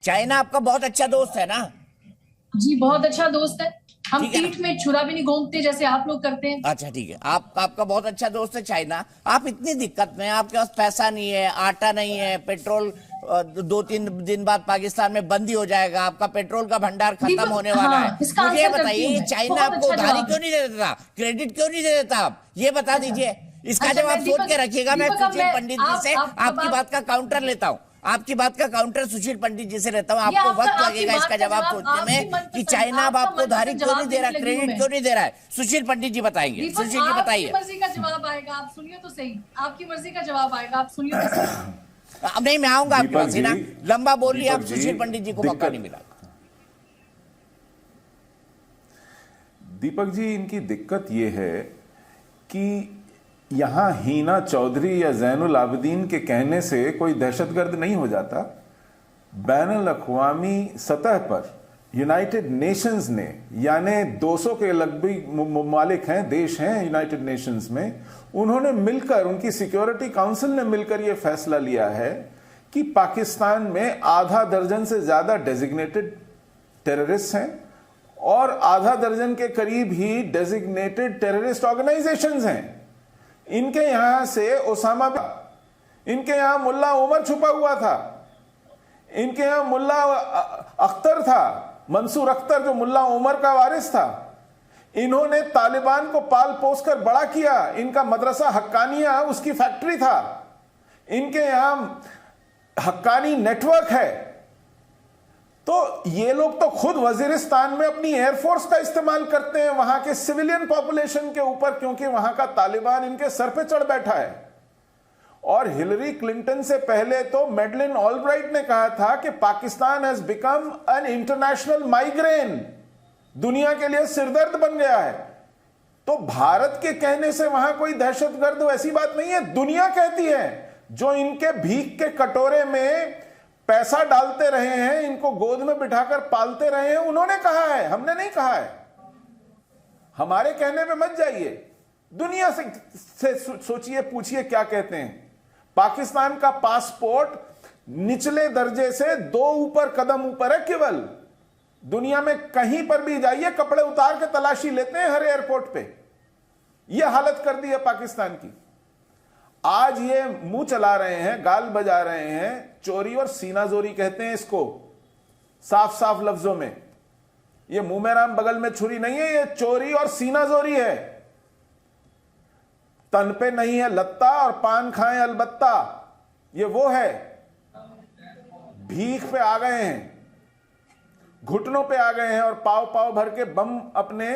China आपका बहुत अच्छा दोस्त है ना? जी बहुत अच्छा दोस्त है। हम ठीक है पीठ में छुरा भी नहीं घोंपते जैसे आप लोग करते हैं। अच्छा ठीक है, आपका बहुत अच्छा दोस्त है चाइना। आप इतनी दिक्कत में, आपके पास पैसा नहीं है, आटा नहीं है, पेट्रोल 2-3 दिन बाद पाकिस्तान में बंद ही हो जाएगा, आपका पेट्रोल का भंडार खत्म दीपक, होने वाला है। हाँ, इसका मुझे ये आंसर करती बताइए, हूँ ये मैं। चाइना बहुत आपको अच्छा उधारी जवाब क्यों है। नहीं दे देता, क्रेडिट क्यों नहीं दे देता? आप ये बता अच्छा दीजिए। इसका अच्छा, जवाब मैं सोच दीपक के रखिएगा। मैं दीपक अब सुशील मैं पंडित जी से आप आपकी बात का काउंटर लेता हूँ। आपकी बात का काउंटर सुशील पंडित जी से लेता हूँ। ये आपको आपका वक्त आपकी लगेगा बात इसका का जवाब जवाब सोचने आपकी में कि मनपसंद चाइना अब आपका आपको उधारी मनपसंद क्यों नहीं जवाब दे रहा, देने लगी हूँ क्रेडिट मैं। क्यों नहीं दे रहा है। सुशील पंडित जी बताएंगे। दीपक सुशील जी आपकी बताइए। मर्जी का जवाब आएगा, आप सुनिए तो सही। आपकी मर्जी का जवाब आएगा, आप सुनिए तो सही। अब नहीं, मैं आऊंगा आपके दीपक पास ही जी, ना। लंबा बोल लिया, आप दीपक जी, सुशील पंडित जी को मौका दिक्कत नहीं मिला। दीपक जी, इनकी दिक्कत यह है कि यहां हीना चौधरी या जैनुल आबिदीन के कहने से कोई दहशतगर्द नहीं हो जाता। बैनुल अक़वामी सतह पर यूनाइटेड नेशंस ने, यानी 200 के लगभग ममालिक हैं, देश हैं यूनाइटेड नेशंस में, उन्होंने मिलकर, उनकी सिक्योरिटी काउंसिल ने मिलकर यह फैसला लिया है कि पाकिस्तान में आधा दर्जन से ज्यादा डेजिग्नेटेड टेररिस्ट हैं और आधा दर्जन के करीब ही डेजिग्नेटेड टेररिस्ट ऑर्गेनाइजेशंस हैं। इनके यहां से ओसामा, इनके यहां मुल्ला उमर छुपा हुआ था, इनके यहां मुल्ला अख्तर था, मंसूर अख्तर, जो मुल्ला उमर का वारिस था। इन्होंने तालिबान को पाल पोस कर बड़ा किया। इनका मदरसा हक्कानिया उसकी फैक्ट्री था। इनके यहां हक्कानी नेटवर्क है। तो ये लोग तो खुद वजीरिस्तान में अपनी एयरफोर्स का इस्तेमाल करते हैं वहां के सिविलियन पॉपुलेशन के ऊपर, क्योंकि वहां का तालिबान इनके सर पे चढ़ बैठा है। और हिलरी क्लिंटन से पहले तो मैडलिन ऑलब्राइट ने कहा था कि Pakistan has become an international migraine, दुनिया के लिए सिरदर्द बन गया है। तो भारत के कहने से वहां कोई दहशतगर्द ऐसी बात नहीं है। दुनिया कहती है, जो इनके भीख के कटोरे में पैसा डालते रहे हैं, इनको गोद में बिठाकर पालते रहे हैं, उन्होंने कहा है, हमने नहीं कहा है। हमारे कहने पे मत जाइए, दुनिया से सोचिए, पूछिए क्या कहते हैं। पाकिस्तान का पासपोर्ट निचले दर्जे से 2 कदम ऊपर है केवल। दुनिया में कहीं पर भी जाइए, कपड़े उतार के तलाशी लेते हैं हर एयरपोर्ट पे। यह हालत कर दी है पाकिस्तान की। आज ये मुंह चला रहे हैं, गाल बजा रहे हैं, चोरी और सीनाजोरी कहते हैं इसको, साफ साफ लफ्जों में। ये मुंह में राम बगल में छुरी नहीं है, ये चोरी और सीनाजोरी है। तन पे नहीं है लत्ता और पान खाएं अलबत्ता, ये वो है। भीख पे आ गए हैं, घुटनों पे आ गए हैं और पाव पाव भर के बम अपने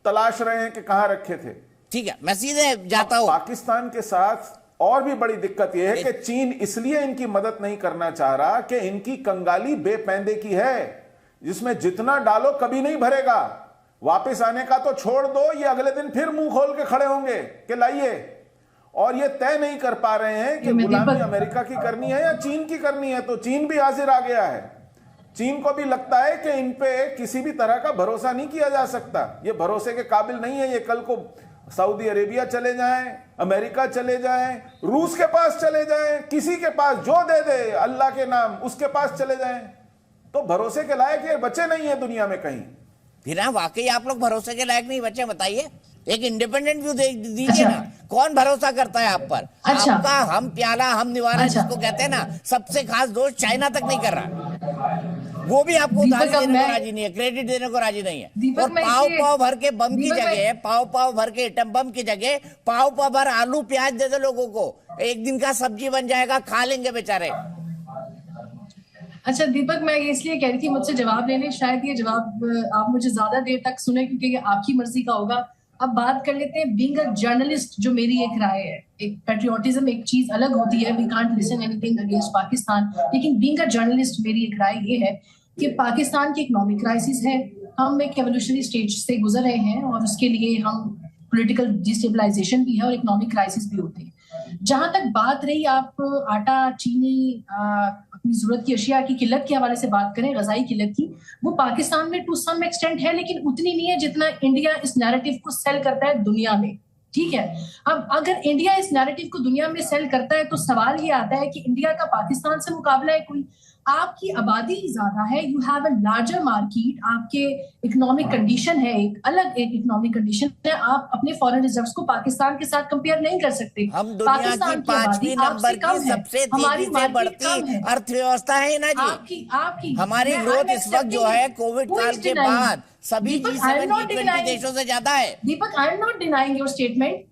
तलाश रहे हैं कि कहां रखे थे। ठीक है, मैं सीधे जाता हूं। पाकिस्तान के साथ और भी बड़ी दिक्कत यह है कि चीन इसलिए इनकी मदद नहीं करना चाह रहा कि इनकी कंगाली बेपैंदे की है, जिसमें जितना डालो कभी नहीं भरेगा। वापस आने का तो छोड़ दो, ये अगले दिन फिर मुंह खोल के खड़े होंगे कि लाइए। और ये तय नहीं कर पा रहे हैं कि गुलामी अमेरिका की करनी है या चीन की करनी है। तो चीन भी हाजिर आ गया है। चीन को भी लगता है कि इन पे किसी भी तरह का भरोसा नहीं किया जा सकता, ये भरोसे के काबिल नहीं है। ये कल को सऊदी अरेबिया चले जाएं, अमेरिका चले जाएं, रूस के पास चले जाएं, किसी के पास जो दे दे अल्लाह के नाम उसके पास चले जाएं, तो भरोसे के लायक ये बचे नहीं है दुनिया में कहीं। फिर हाँ, वाकई आप लोग भरोसे के लायक नहीं बचे। बताइए, एक इंडिपेंडेंट व्यू दीजिए ना। कौन भरोसा करता है आप पर? आपका हम प्याला हम निवारा जिसको कहते हैं ना, सबसे खास दोस्त चाइना तक नहीं कर रहा। वो भी आपको उधारी देने को राजी नहीं है, क्रेडिट देने को राजी नहीं है। और पाव पाव भर के बम की जगह, पाव पाव भर के एटम बम की जगह पाव पाव भर आलू प्याज दे दो लोगों को, एक दिन का सब्जी बन जाएगा, खा लेंगे बेचारे। अच्छा दीपक, मैं ये इसलिए कह रही थी मुझसे जवाब लेने, शायद ये जवाब आप मुझे ज्यादा देर तक सुने क्योंकि ये आपकी मर्जी का होगा। अब बात कर लेते हैं बीइंग अ जर्नलिस्ट, जो मेरी एक राय है। एक पेट्रियोटिज्म एक चीज अलग होती है, we can't listen anything against Pakistan, लेकिन बीइंग अ जर्नलिस्ट मेरी एक राय ये है कि पाकिस्तान की इकोनॉमिक क्राइसिस है। हम एक एवोल्यूशनरी स्टेज से गुजर रहे हैं और उसके लिए हम पॉलिटिकल डिस्टेबलाइजेशन भी है और इकोनॉमिक क्राइसिस भी होते हैं। जहां तक बात रही, आप आटा, चीनी, अपनी जरूरत की अशिया की किल्लत के हवाले से बात करें, गजाई किल्लत की, वो पाकिस्तान में टू सम एक्सटेंट है, लेकिन उतनी नहीं है जितना इंडिया इस नैरेटिव को सेल करता है दुनिया में। ठीक है, अब अगर इंडिया इस नैरेटिव को दुनिया में सेल करता है तो सवाल ये आता है कि इंडिया का पाकिस्तान से मुकाबला है कोई? आपकी आबादी ज्यादा है, you have a larger market, आपके इकोनॉमिक कंडीशन है, एक अलग एक इकोनॉमिक कंडीशन है, आप अपने फॉरेन रिजर्व्स को पाकिस्तान के साथ कंपेयर नहीं कर सकते। हम दुनिया की 5वीं नंबर की सबसे तेजी से बढ़ती अर्थव्यवस्था है ना जी। आपकी हमारी ग्रोथ इस वक्त जो है कोविड काल के बाद सभी G7 G20 देशों से ज्यादा है। Deepak, I am not denying your statement,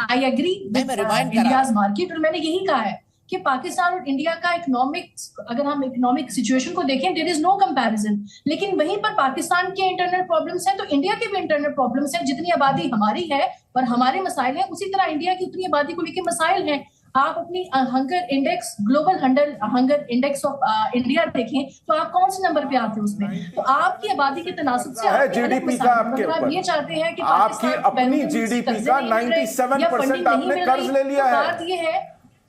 I agree with India's market, और मैंने यही कहा है कि पाकिस्तान और इंडिया का इकोनॉमिक्स, अगर हम इकोनॉमिक सिचुएशन को देखें, देयर इज नो कंपैरिजन। लेकिन वहीं पर पाकिस्तान के इंटरनल प्रॉब्लम्स हैं तो इंडिया के भी इंटरनल प्रॉब्लम्स हैं। जितनी आबादी हमारी है और हमारे मसाइल हैं, उसी तरह इंडिया की उतनी आबादी को लेकर मसाइल हैं। आप अपनी hunger index, global hunger index of India देखें तो आप कौन से नंबर पे आते हैं उसमें? तो आपकी आबादी के तनासुब से जीडीपी का आपके ऊपर, आप ये चाहते हैं कि आपकी अपनी जीडीपी का 97% आपने कर्ज ले लिया है।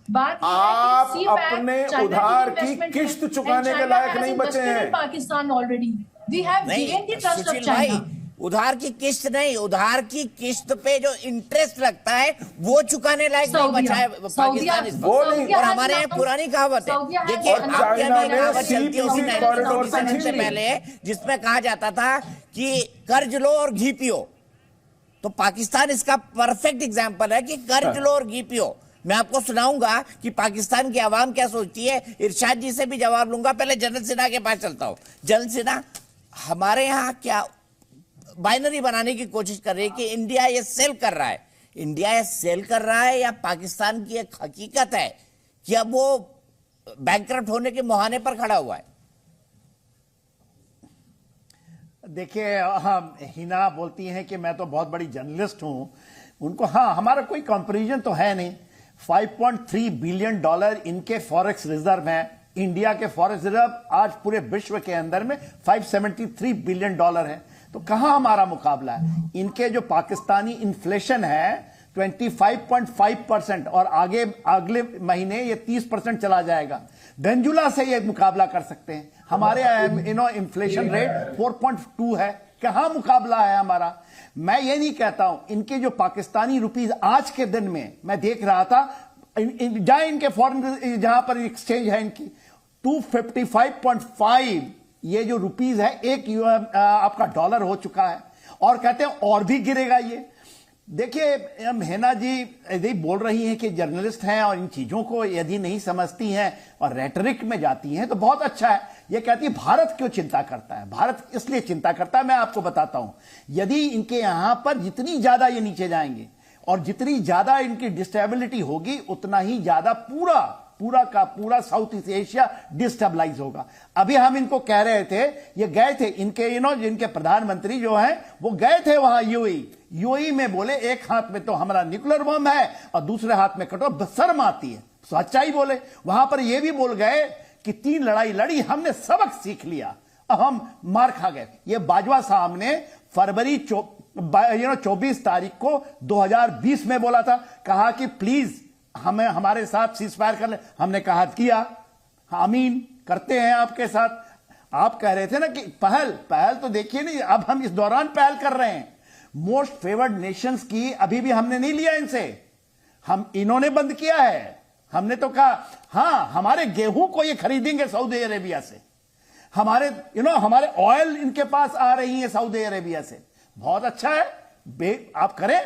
आप अपने उधार की किस्त चुकाने के लायक नहीं बचे हैं। Pakistan already we have gained the trust of China. उधार की किस्त नहीं, उधार की किस्त पे जो इंटरेस्ट लगता है वो चुकाने लायक नहीं बचा है पाकिस्तान। वो नहीं, और हमारे यहाँ पुरानी कहावत है, देखिए आपके यहाँ एक कहावत चलती होगी 1947 से पहले, जिसमें कहा जाता था कि कर्ज लो और घी पियो। तो पाकिस्तान इसका परफेक्ट एग्जाम्पल है कि कर्ज लो और घी पियो। मैं आपको सुनाऊंगा कि पाकिस्तान की आवाम क्या सोचती है। इरशाद जी से भी जवाब लूंगा, पहले जनरल सिन्हा के पास चलता हूं। जनरल सिन्हा, हमारे यहाँ क्या बाइनरी बनाने की कोशिश कर रही है कि इंडिया ये सेल कर रहा है, इंडिया ये सेल कर रहा है, या पाकिस्तान की एक हकीकत है कि अब वो बैंकरप्ट होने के मुहाने पर खड़ा हुआ है? देखिए, हाँ, हिना बोलती हैं कि मैं तो बहुत बड़ी जर्नलिस्ट हूं, उनको, हाँ, हमारा कोई कंपैरिजन तो है नहीं। $5.3 बिलियन इनके फॉरेक्स रिजर्व हैं। इंडिया के फॉरेक्स रिजर्व आज पूरे विश्व के अंदर में $573 बिलियन है। तो कहां हमारा मुकाबला है? इनके जो पाकिस्तानी इन्फ्लेशन है 25.5% और आगे अगले महीने ये 30% चला जाएगा। वेनेजुला से ये मुकाबला कर सकते हैं। हमारे इन्फ्लेशन रेट 4.2 है। कहां मुकाबला है हमारा? मैं ये नहीं कहता हूं, इनके जो पाकिस्तानी रुपीस आज के दिन में मैं देख रहा था, जहां इनके फॉरेन, जहां पर एक्सचेंज है इनकी 255.5 ये जो रुपीस है एक आपका डॉलर हो चुका है, और कहते हैं और भी गिरेगा ये। देखिए, हेना जी यदि बोल रही हैं कि जर्नलिस्ट हैं और इन चीजों को यदि नहीं समझती हैं और रेटरिक में जाती हैं तो बहुत अच्छा है। ये कहती है भारत क्यों चिंता करता है? भारत इसलिए चिंता करता है, मैं आपको बताता हूं। यदि इनके यहां पर जितनी ज्यादा ये नीचे जाएंगे और जितनी ज्यादा इनकी डिस्टेबिलिटी होगी, उतना ही ज्यादा पूरा का पूरा साउथ ईस्ट एशिया डिस्टेबलाइज होगा। अभी हम इनको कह रहे थे, ये गए थे इनके जिनके प्रधानमंत्री जो हैं वो गए थे वहां यूएई में, बोले एक हाथ में तो हमारा न्यूक्लियर बम है और दूसरे हाथ में कटो, शर्म आती है, सच्चाई बोले। वहां पर ये भी बोल गए कि 3 लड़ाई लड़ी, हमने सबक सीख लिया, अब हम मार खा गए। ये बाजवा साहब ने फरवरी 24 तारीख को 2020 में बोला था, कहा कि प्लीज हमें हमारे साथ सीजफायर कर ले। हमने कहा किया, आमीन, करते हैं आपके साथ। आप कह रहे थे ना कि पहल तो देखिए नहीं, अब हम इस दौरान पहल कर रहे हैं। मोस्ट फेवर्ड नेशंस की अभी भी हमने नहीं लिया इनसे, इन्होंने बंद किया है। हमने तो कहा हां, हमारे गेहूं को ये खरीदेंगे सऊदी अरेबिया से, हमारे ऑयल इनके पास आ रही है सऊदी अरेबिया से। बहुत अच्छा है, आप करें।